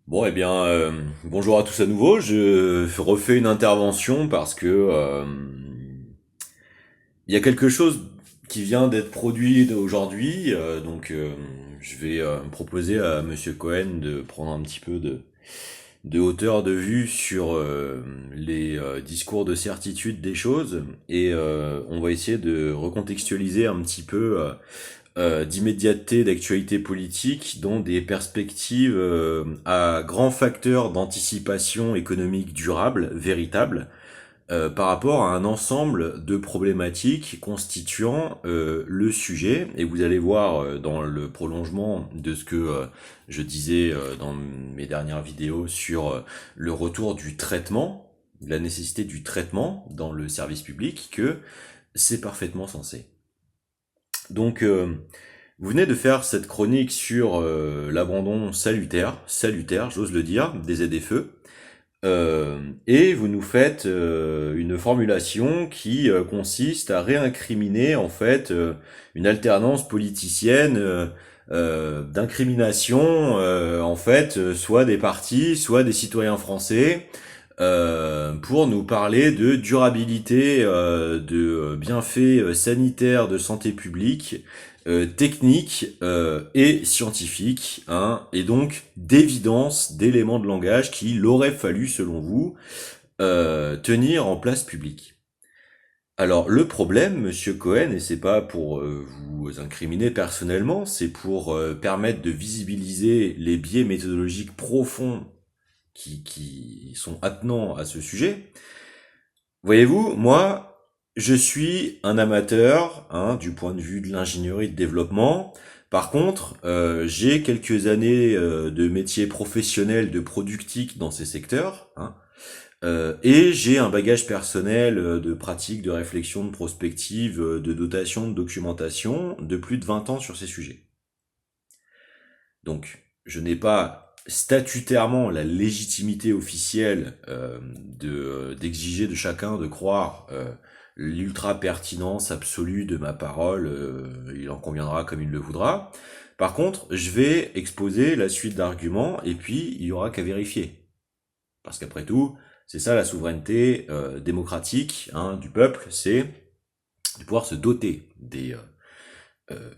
Bon, eh bien, bonjour à tous à nouveau. Je refais une intervention parce que il y a quelque chose qui vient d'être produit aujourd'hui. Je vais proposer à Monsieur Cohen de prendre un petit peu de hauteur de vue sur les discours de certitude des choses et on va essayer de recontextualiser un petit peu d'immédiateté d'actualité politique dans des perspectives à grands facteurs d'anticipation économique durable, véritable, par rapport à un ensemble de problématiques constituant le sujet. Et vous allez voir dans le prolongement de ce que je disais dans mes dernières vidéos sur le retour du traitement, la nécessité du traitement dans le service public, que c'est parfaitement sensé. Donc, vous venez de faire cette chronique sur l'abandon salutaire, j'ose le dire, des ZFE, et vous nous faites une formulation qui consiste à réincriminer en fait une alternance politicienne d'incrimination en fait soit des partis, soit des citoyens français pour nous parler de durabilité, de bienfaits sanitaires, de santé publique, techniques et scientifiques, hein, et donc d'évidence d'éléments de langage qu'il aurait fallu, selon vous, tenir en place publique. Alors le problème, Monsieur Cohen, et c'est pas pour vous incriminer personnellement, c'est pour permettre de visibiliser les biais méthodologiques profonds qui sont attenants à ce sujet. Voyez-vous, moi, je suis un amateur, hein, du point de vue de l'ingénierie de développement. Par contre, j'ai quelques années de métier professionnel de productique dans ces secteurs, hein, et j'ai un bagage personnel de pratique, de réflexion, de prospective, de dotation, de documentation, de plus de 20 ans sur ces sujets. Donc, je n'ai pas statutairement la légitimité officielle d'exiger de chacun de croire l'ultra pertinence absolue de ma parole. Il en conviendra comme il le voudra. Par contre, je vais exposer la suite d'arguments et puis il y aura qu'à vérifier. Parce qu'après tout, c'est ça la souveraineté démocratique, hein, du peuple, c'est de pouvoir se doter des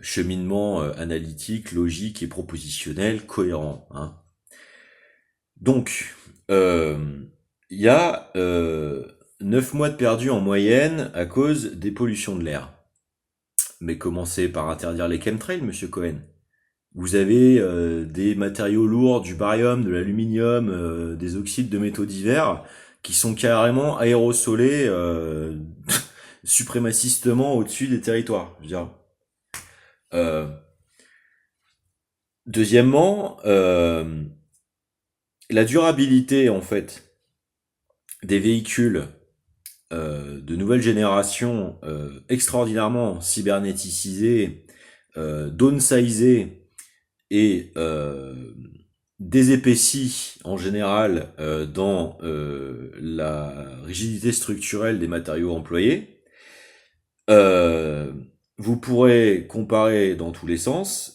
cheminement analytique, logique et propositionnel cohérent, hein. Donc, il y a 9 mois de perdu en moyenne à cause des pollutions de l'air. Mais commencez par interdire les chemtrails, Monsieur Cohen. Vous avez des matériaux lourds, du barium, de l'aluminium, des oxydes de métaux divers, qui sont carrément aérosolés suprémacistement au-dessus des territoires. Je veux dire, euh, deuxièmement, la durabilité en fait des véhicules de nouvelle génération extraordinairement cybernéticisés, downsizés et désépaissis en général dans la rigidité structurelle des matériaux employés. Euh, Vous pourrez comparer dans tous les sens,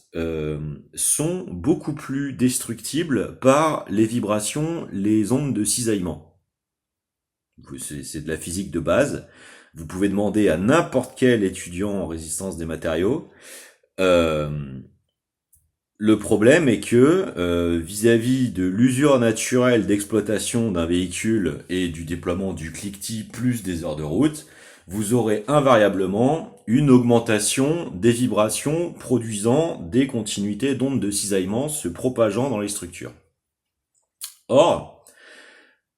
sont beaucoup plus destructibles par les vibrations, les ondes de cisaillement. C'est de la physique de base. Vous pouvez demander à n'importe quel étudiant en résistance des matériaux. Euh, le problème est que vis-à-vis de l'usure naturelle d'exploitation d'un véhicule et du déploiement du cliquetis plus des heures de route, vous aurez invariablement une augmentation des vibrations produisant des continuités d'ondes de cisaillement se propageant dans les structures. Or,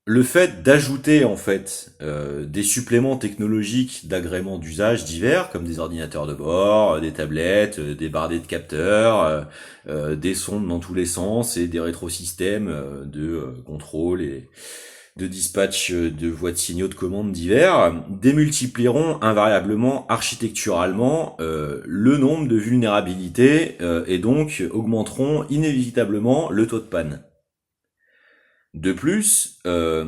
le fait d'ajouter en fait des suppléments technologiques d'agrément d'usage divers comme des ordinateurs de bord, des tablettes, des bardés de capteurs, des sondes dans tous les sens et des rétrosystèmes de contrôle et de dispatch de voies de signaux de commande divers démultiplieront invariablement architecturalement le nombre de vulnérabilités et donc augmenteront inévitablement le taux de panne. De plus,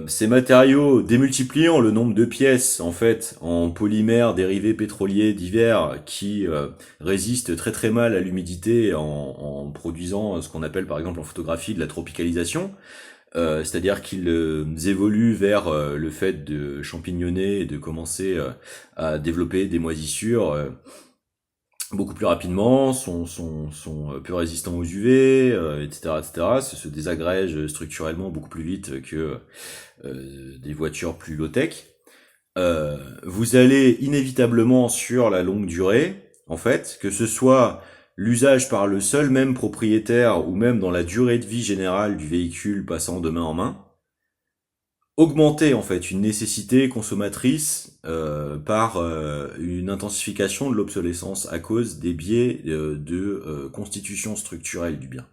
ces matériaux démultipliant le nombre de pièces en fait en polymères dérivés pétroliers divers qui résistent très très mal à l'humidité en produisant ce qu'on appelle par exemple en photographie de la tropicalisation, c'est-à-dire qu'ils évoluent vers le fait de champignonner et de commencer à développer des moisissures beaucoup plus rapidement, sont peu résistants aux UV, etc., etc. Se désagrègent structurellement beaucoup plus vite que des voitures plus low-tech. Vous allez inévitablement sur la longue durée, en fait, que ce soit l'usage par le seul même propriétaire ou même dans la durée de vie générale du véhicule passant de main en main, augmenter en fait une nécessité consommatrice par une intensification de l'obsolescence à cause des biais de constitution structurelle du bien.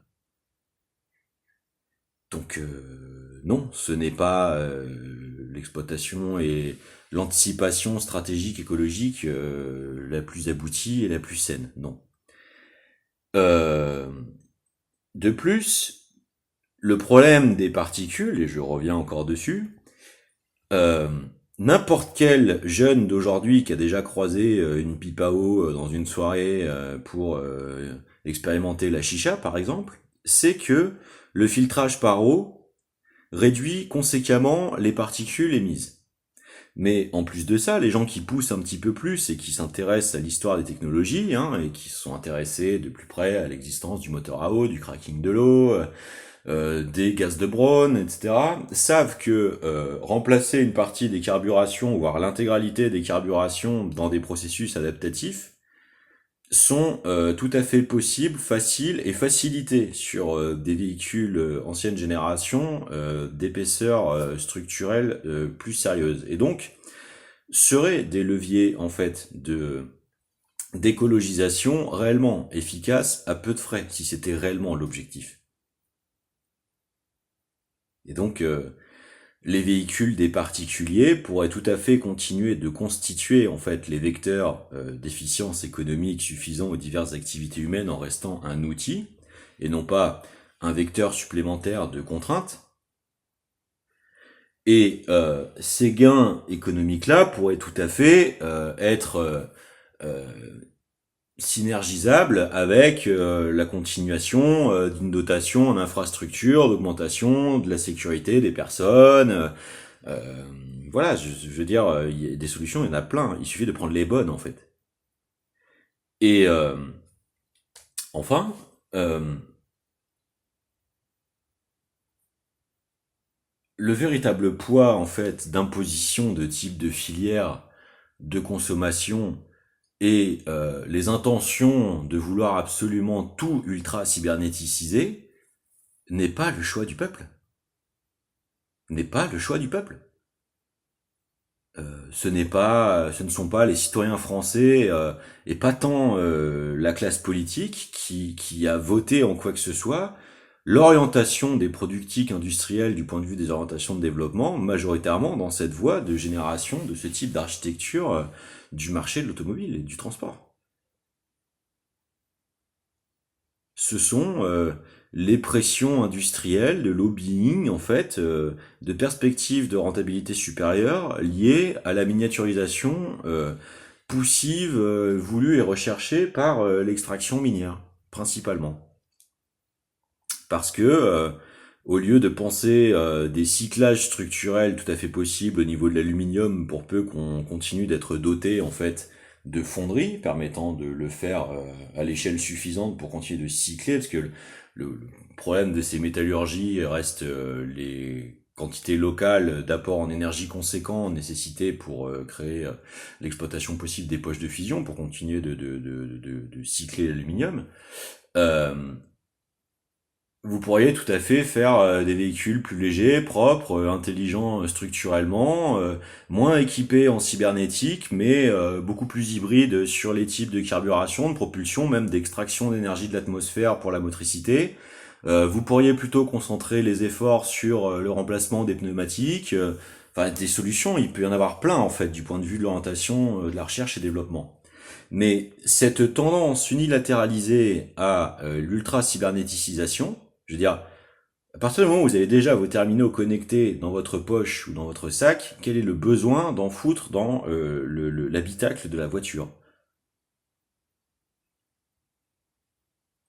Donc non, ce n'est pas l'exploitation et l'anticipation stratégique écologique la plus aboutie et la plus saine, non. Euh, de plus, le problème des particules, et je reviens encore dessus, euh, n'importe quel jeune d'aujourd'hui qui a déjà croisé une pipe à eau dans une soirée pour expérimenter la chicha, par exemple, sait que le filtrage par eau réduit conséquemment les particules émises. Mais en plus de ça, les gens qui poussent un petit peu plus et qui s'intéressent à l'histoire des technologies, et qui se sont intéressés de plus près à l'existence du moteur à eau, du cracking de l'eau, des gaz de Brown, etc., savent que remplacer une partie des carburations, voire l'intégralité des carburations dans des processus adaptatifs, sont tout à fait possibles, faciles et facilités sur des véhicules ancienne génération d'épaisseur structurelle plus sérieuse. Et donc, seraient des leviers en fait de d'écologisation réellement efficaces à peu de frais, si c'était réellement l'objectif. Et donc, les véhicules des particuliers pourraient tout à fait continuer de constituer en fait les vecteurs d'efficience économique suffisants aux diverses activités humaines en restant un outil et non pas un vecteur supplémentaire de contraintes. Et ces gains économiques-là pourraient tout à fait être euh, synergisable avec la continuation d'une dotation en infrastructure, d'augmentation de la sécurité des personnes. Euh, voilà, je veux dire, y a des solutions, il y en a plein. Il suffit de prendre les bonnes, en fait. Et enfin, le véritable poids, en fait, d'imposition de type de filière de consommation et les intentions de vouloir absolument tout ultra cybernéticiser n'est pas le choix du peuple. N'est pas le choix du peuple. Ce ne sont pas les citoyens français et pas tant la classe politique qui a voté en quoi que ce soit l'orientation des productiques industriels du point de vue des orientations de développement, majoritairement dans cette voie de génération de ce type d'architecture du marché de l'automobile et du transport. Ce sont les pressions industrielles, de lobbying, en fait, de perspectives de rentabilité supérieure liées à la miniaturisation poussive voulue et recherchée par l'extraction minière, principalement. Parce que au lieu de penser des cyclages structurels tout à fait possibles au niveau de l'aluminium pour peu qu'on continue d'être doté en fait de fonderies permettant de le faire à l'échelle suffisante pour continuer de cycler, parce que le problème de ces métallurgies reste les quantités locales d'apport en énergie conséquent nécessitées pour créer l'exploitation possible des poches de fusion pour continuer de cycler l'aluminium. Euh, Vous pourriez tout à fait faire des véhicules plus légers, propres, intelligents structurellement, moins équipés en cybernétique, mais beaucoup plus hybrides sur les types de carburation, de propulsion, même d'extraction d'énergie de l'atmosphère pour la motricité. Vous pourriez plutôt concentrer les efforts sur le remplacement des pneumatiques. Enfin, des solutions, il peut y en avoir plein en fait, du point de vue de l'orientation de la recherche et développement. Mais cette tendance unilatéralisée à l'ultra-cybernéticisation, je veux dire, À partir du moment où vous avez déjà vos terminaux connectés dans votre poche ou dans votre sac, quel est le besoin d'en foutre dans l'habitacle de la voiture?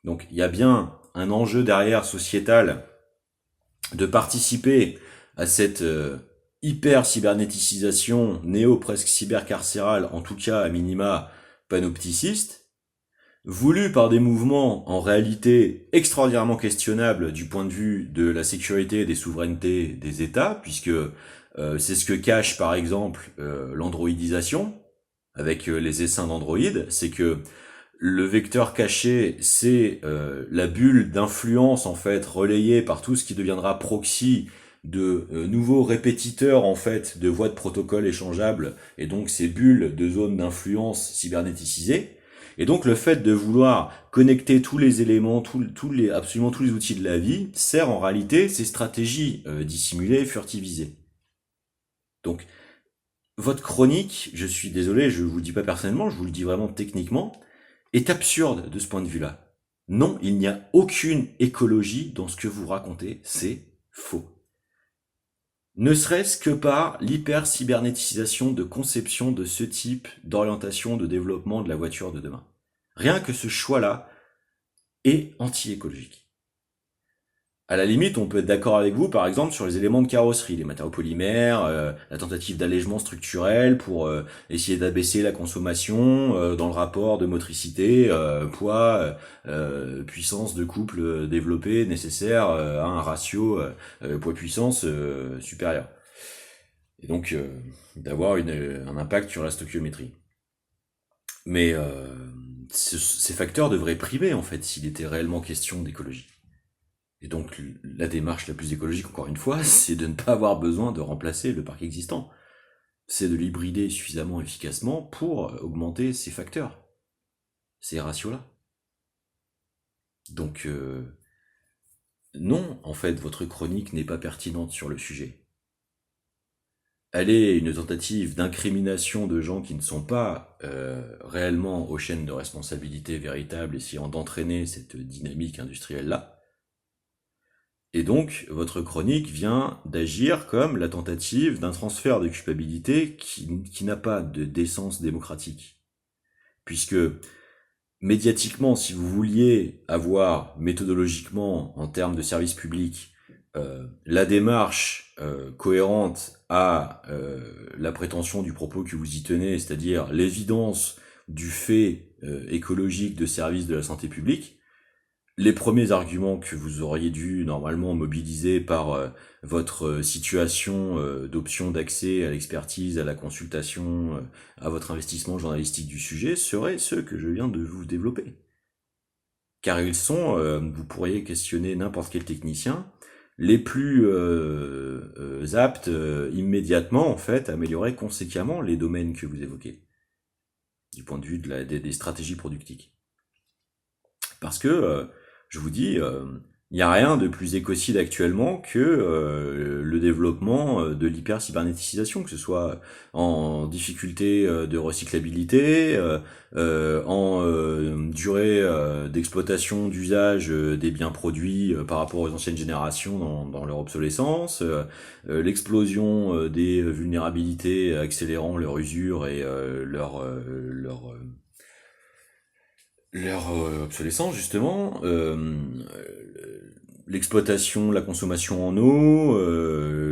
Donc il y a bien un enjeu derrière sociétal de participer à cette hyper cybernéticisation néo presque cybercarcérale, en tout cas à minima panopticiste, voulu par des mouvements en réalité extraordinairement questionnables du point de vue de la sécurité et des souverainetés des États, puisque c'est ce que cache par exemple l'androidisation avec les essaims d'Android, c'est que le vecteur caché, c'est la bulle d'influence en fait relayée par tout ce qui deviendra proxy de nouveaux répétiteurs en fait de voies de protocole échangeables et donc ces bulles de zones d'influence cybernéticisées. Et donc le fait de vouloir connecter tous les éléments, absolument tous les outils de la vie, sert en réalité ces stratégies dissimulées, furtivisées. Donc votre chronique, je suis désolé, je vous le dis pas personnellement, je vous le dis vraiment techniquement, est absurde de ce point de vue-là. Non, il n'y a aucune écologie dans ce que vous racontez, c'est faux. Ne serait-ce que par l'hyper-cybernétisation de conception de ce type d'orientation de développement de la voiture de demain. Rien que ce choix-là est anti-écologique. À la limite, on peut être d'accord avec vous, par exemple, sur les éléments de carrosserie, les matériaux polymères, la tentative d'allègement structurel pour essayer d'abaisser la consommation dans le rapport de motricité, poids, puissance de couple développé nécessaire à un ratio poids-puissance supérieur. Et donc d'avoir un impact sur la stoichiométrie. Mais ces facteurs devraient primer, en fait, s'il était réellement question d'écologie. Et donc la démarche la plus écologique, encore une fois, c'est de ne pas avoir besoin de remplacer le parc existant. C'est de l'hybrider suffisamment efficacement pour augmenter ces facteurs, ces ratios-là. Donc non, en fait, votre chronique n'est pas pertinente sur le sujet. Elle est une tentative d'incrimination de gens qui ne sont pas réellement aux chaînes de responsabilité véritables, essayant d'entraîner cette dynamique industrielle-là. Et donc, votre chronique vient d'agir comme la tentative d'un transfert de culpabilité qui n'a pas de décence démocratique. Puisque, médiatiquement, si vous vouliez avoir, méthodologiquement, en termes de service public, la démarche cohérente à la prétention du propos que vous y tenez, c'est-à-dire l'évidence du fait écologique de service de la santé publique, les premiers arguments que vous auriez dû normalement mobiliser par votre situation d'option d'accès à l'expertise, à la consultation, à votre investissement journalistique du sujet seraient ceux que je viens de vous développer. Car ils sont, vous pourriez questionner n'importe quel technicien, les plus aptes immédiatement en fait à améliorer conséquemment les domaines que vous évoquez, du point de vue des stratégies productives. Parce que je vous dis, il n'y a rien de plus écocide actuellement que le développement de l'hyper-cybernétisation, que ce soit en difficulté de recyclabilité, en durée d'exploitation, d'usage des biens produits par rapport aux anciennes générations dans leur obsolescence, l'explosion des vulnérabilités accélérant leur usure et leur obsolescence justement, l'exploitation, la consommation en eau,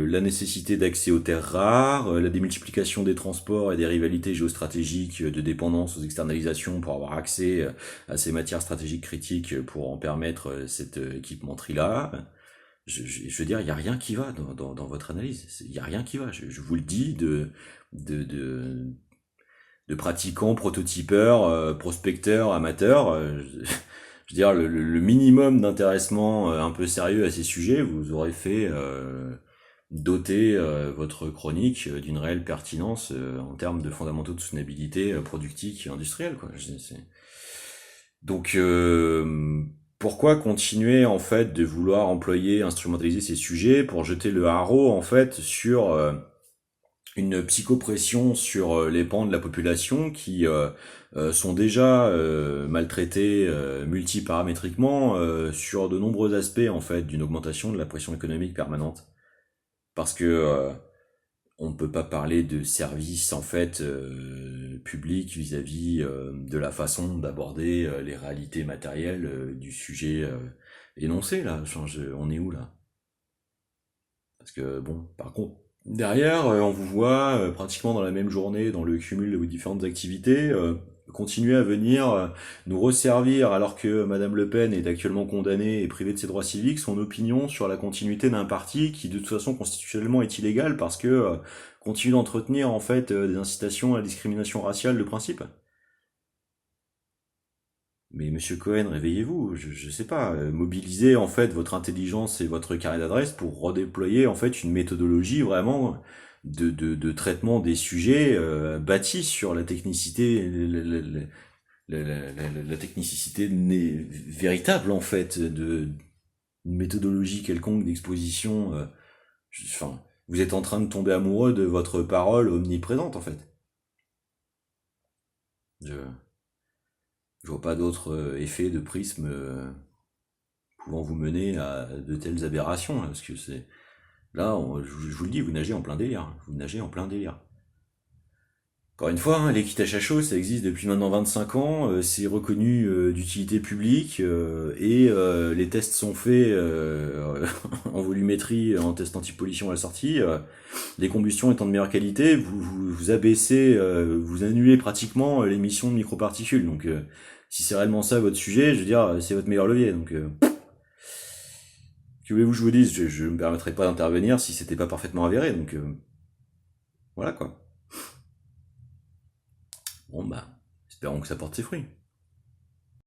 la nécessité d'accès aux terres rares, la démultiplication des transports et des rivalités géostratégiques de dépendance aux externalisations pour avoir accès à ces matières stratégiques critiques pour en permettre cette équipementier-là. Je veux dire, il n'y a rien qui va dans votre analyse. Il n'y a rien qui va. Je vous le dis de pratiquants, prototypeurs, prospecteurs, amateurs. Je veux dire, le minimum d'intéressement un peu sérieux à ces sujets vous aurez fait doter votre chronique d'une réelle pertinence en termes de fondamentaux de soutenabilité productique et industrielle, quoi. Donc, pourquoi continuer en fait de vouloir employer, instrumentaliser ces sujets pour jeter le haro en fait sur une psychopression sur les pans de la population qui sont déjà maltraités multiparamétriquement sur de nombreux aspects en fait d'une augmentation de la pression économique permanente. Parce que on ne peut pas parler de services en fait publics vis-à-vis de la façon d'aborder les réalités matérielles du sujet énoncé là. Enfin, on est où là? Parce que bon, par contre, derrière, on vous voit pratiquement dans la même journée, dans le cumul de différentes activités, continuer à venir nous resservir, alors que Madame Le Pen est actuellement condamnée et privée de ses droits civiques, son opinion sur la continuité d'un parti qui de toute façon constitutionnellement est illégal parce que continue d'entretenir en fait des incitations à la discrimination raciale de principe. Mais Monsieur Cohen, réveillez-vous, je sais pas, mobilisez en fait votre intelligence et votre carnet d'adresse pour redéployer en fait une méthodologie vraiment de traitement des sujets bâtis sur la technicité, la technicité véritable en fait de une méthodologie quelconque d'exposition. Enfin, vous êtes en train de tomber amoureux de votre parole omniprésente en fait. Je, je vois pas d'autres effets de prisme pouvant vous mener à de telles aberrations, là, parce que c'est là, je vous le dis, vous nagez en plein délire, hein. Vous nagez en plein délire. Encore une fois, hein, l'équitage à chaud, ça existe depuis maintenant 25 ans, c'est reconnu d'utilité publique, et les tests sont faits en volumétrie, en test anti-pollution à la sortie. Les combustions étant de meilleure qualité, vous abaissez, vous annulez pratiquement l'émission de microparticules. Donc, si c'est réellement ça votre sujet, je veux dire, c'est votre meilleur levier. Donc, que voulez-vous que je vous dise, je me permettrai pas d'intervenir si c'était pas parfaitement avéré. Donc, voilà quoi. Bon bah, espérons que ça porte ses fruits.